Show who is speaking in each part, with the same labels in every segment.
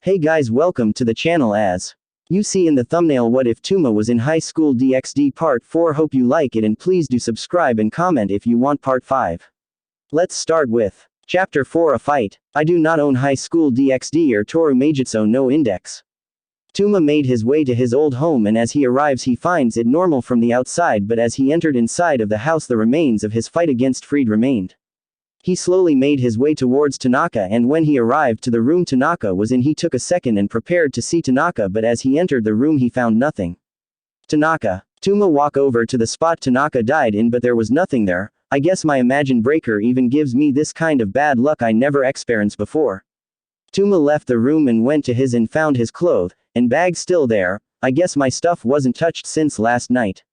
Speaker 1: Hey guys, welcome to the channel. As you see in the thumbnail, what if TOUMA was in high school DxD part 4. Hope you like it and please do subscribe and comment if you want part 5. Let's start with Chapter 4, A Fight. I do not own high school DxD or Toru Meijutsu no index. TOUMA made his way to his old home, and as he arrives he finds it normal from the outside, but as he entered inside of the house the remains of his fight against Freed remained. He slowly made his way towards Tanaka, and when he arrived to the room Tanaka was in he took a second and prepared to see Tanaka, but as he entered the room he found nothing. Tanaka. TOUMA walk over to the spot Tanaka died in, but there was nothing there. I guess my imagine breaker even gives me this kind of bad luck I never experienced before. TOUMA left the room and went to his and found his clothes and bag still there. I guess my stuff wasn't touched since last night.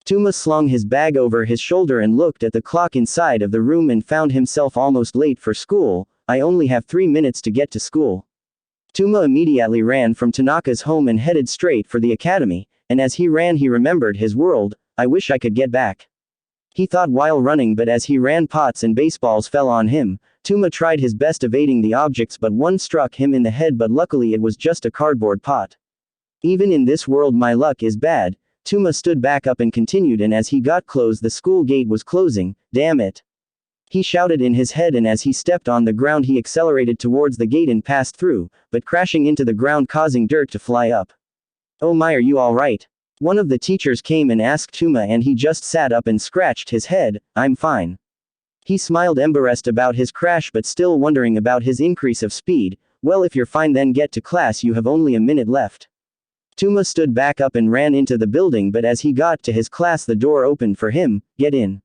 Speaker 1: TOUMA slung his bag over his shoulder and looked at the clock inside of the room and found himself almost late for school. I only have 3 minutes to get to school. TOUMA immediately ran from Tanaka's home and headed straight for the academy, and as he ran he remembered his world. I wish I could get back. He thought while running, but as he ran pots and baseballs fell on him. TOUMA tried his best evading the objects, but one struck him in the head, but luckily it was just a cardboard pot. Even in this world my luck is bad. TOUMA stood back up and continued, and as he got close the school gate was closing. Damn it. He shouted in his head, and as he stepped on the ground he accelerated towards the gate and passed through, but crashing into the ground causing dirt to fly up. Oh my, are you alright? One of the teachers came and asked TOUMA, and he just sat up and scratched his head. I'm fine. He smiled embarrassed about his crash but still wondering about his increase of speed. Well, if you're fine then get to class, you have only a minute left. TOUMA stood back up and ran into the building, but as he got to his class the door opened for him. Get in.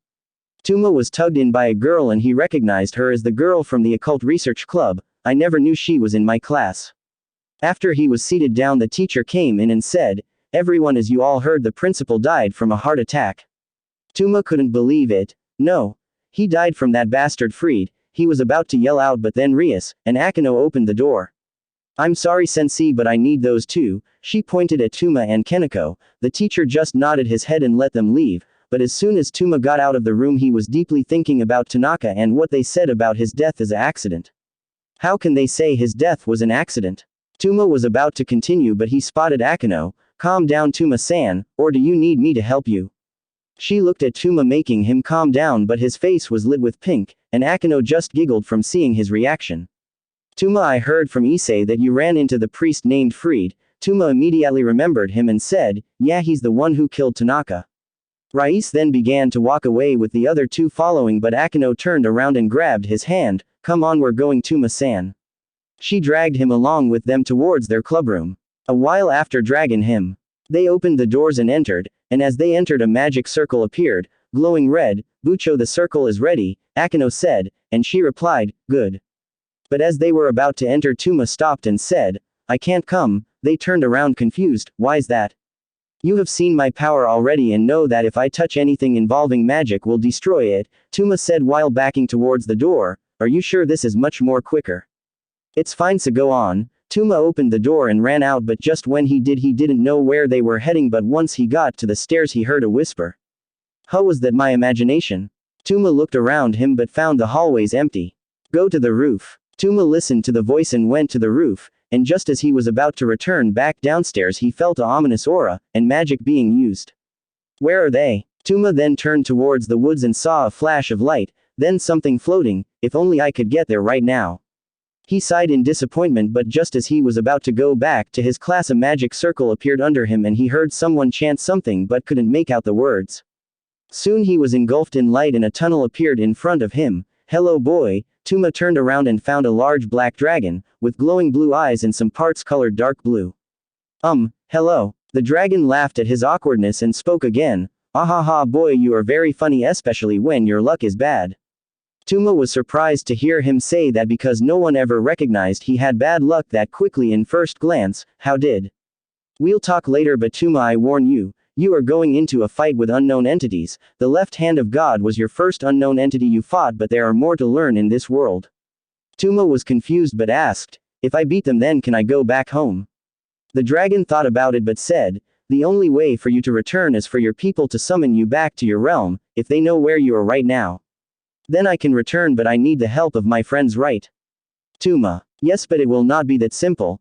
Speaker 1: TOUMA was tugged in by a girl and he recognized her as the girl from the Occult Research Club. I never knew she was in my class. After he was seated down the teacher came in and said, everyone, as you all heard, the principal died from a heart attack. TOUMA couldn't believe it. No. He died from that bastard Freed. He was about to yell out, but then Rias and Akino opened the door. I'm sorry sensei, but I need those two. She pointed at TOUMA and Kenako. The teacher just nodded his head and let them leave, but as soon as TOUMA got out of the room he was deeply thinking about Tanaka and what they said about his death as an accident. How can they say his death was an accident? TOUMA was about to continue, but he spotted Akino. Calm down TOUMA-san, or do you need me to help you? She looked at TOUMA making him calm down, but his face was lit with pink, and Akino just giggled from seeing his reaction. TOUMA, I heard from Issei that you ran into the priest named Freed. TOUMA immediately remembered him and said, yeah, he's the one who killed Tanaka. Rais then began to walk away with the other two following, but Akino turned around and grabbed his hand. Come on, we're going TOUMA-san. She dragged him along with them towards their clubroom. A while after dragging him, they opened the doors and entered, and as they entered a magic circle appeared, glowing red. Bucho, the circle is ready, Akino said, and she replied, good. But as they were about to enter TOUMA stopped and said, I can't come. They turned around confused. Why's that? You have seen my power already and know that if I touch anything involving magic will destroy it, TOUMA said while backing towards the door. Are you sure this is much more quicker? It's fine, so go on. TOUMA opened the door and ran out, but just when he did he didn't know where they were heading, but once he got to the stairs he heard a whisper. Huh, was that my imagination? TOUMA looked around him but found the hallways empty. Go to the roof. TOUMA listened to the voice and went to the roof, and just as he was about to return back downstairs he felt an ominous aura, and magic being used. Where are they? TOUMA then turned towards the woods and saw a flash of light, then something floating. If only I could get there right now. He sighed in disappointment, but just as he was about to go back to his class a magic circle appeared under him and he heard someone chant something but couldn't make out the words. Soon he was engulfed in light and a tunnel appeared in front of him. Hello boy. TOUMA turned around and found a large black dragon, with glowing blue eyes and some parts colored dark blue. Hello. The dragon laughed at his awkwardness and spoke again. Ahaha boy, you are very funny, especially when your luck is bad. TOUMA was surprised to hear him say that because no one ever recognized he had bad luck that quickly in first glance. How did? We'll talk later, but TOUMA, I warn you, you are going into a fight with unknown entities. The left hand of God was your first unknown entity you fought, but there are more to learn in this world. TOUMA was confused but asked, if I beat them then can I go back home? The dragon thought about it but said, the only way for you to return is for your people to summon you back to your realm, if they know where you are right now. Then I can return, but I need the help of my friends, right? TOUMA. Yes, but it will not be that simple.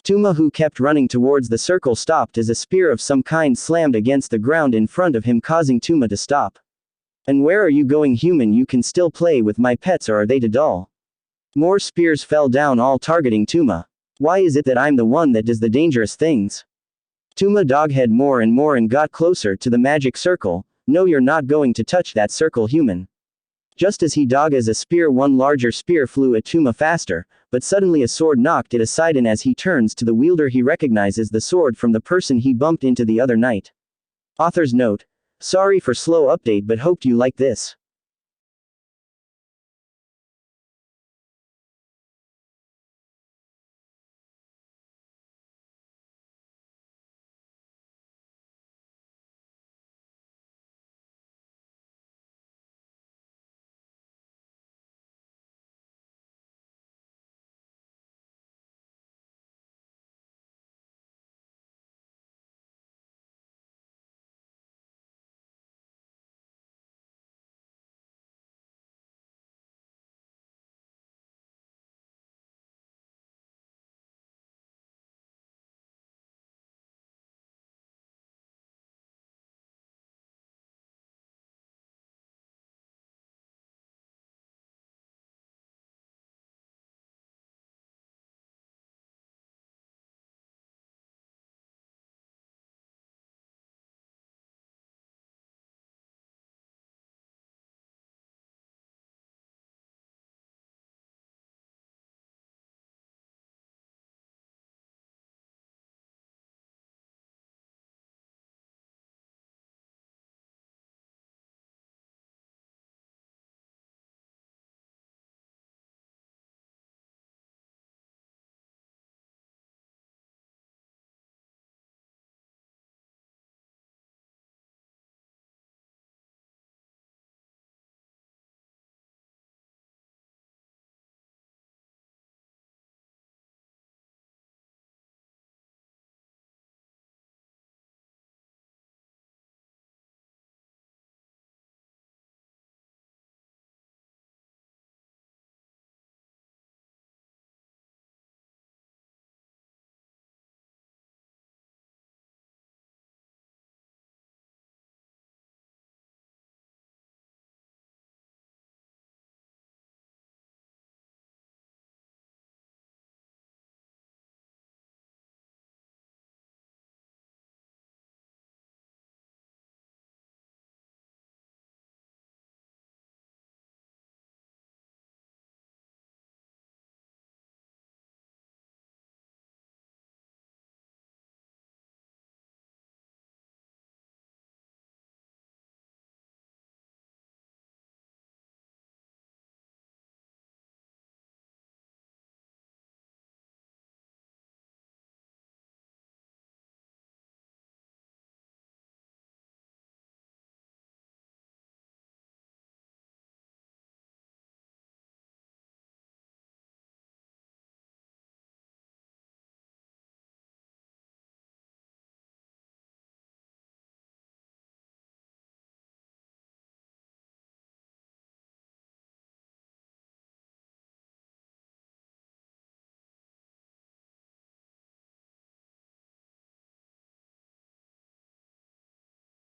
Speaker 1: TOUMA, who kept running towards the circle, stopped as a spear of some kind slammed against the ground in front of him, causing TOUMA to stop. And where are you going, human? You can still play with my pets, or are they too dull? More spears fell down, all targeting TOUMA. Why is it that I'm the one that does the dangerous things? TOUMA doghead more and more and got closer to the magic circle. No, you're not going to touch that circle, human. Just as he dug as a spear, one larger spear flew at TOUMA faster, but suddenly a sword knocked it aside, and as he turns to the wielder, he recognizes the sword from the person he bumped into the other night. Author's note: sorry for slow update, but hoped you like this.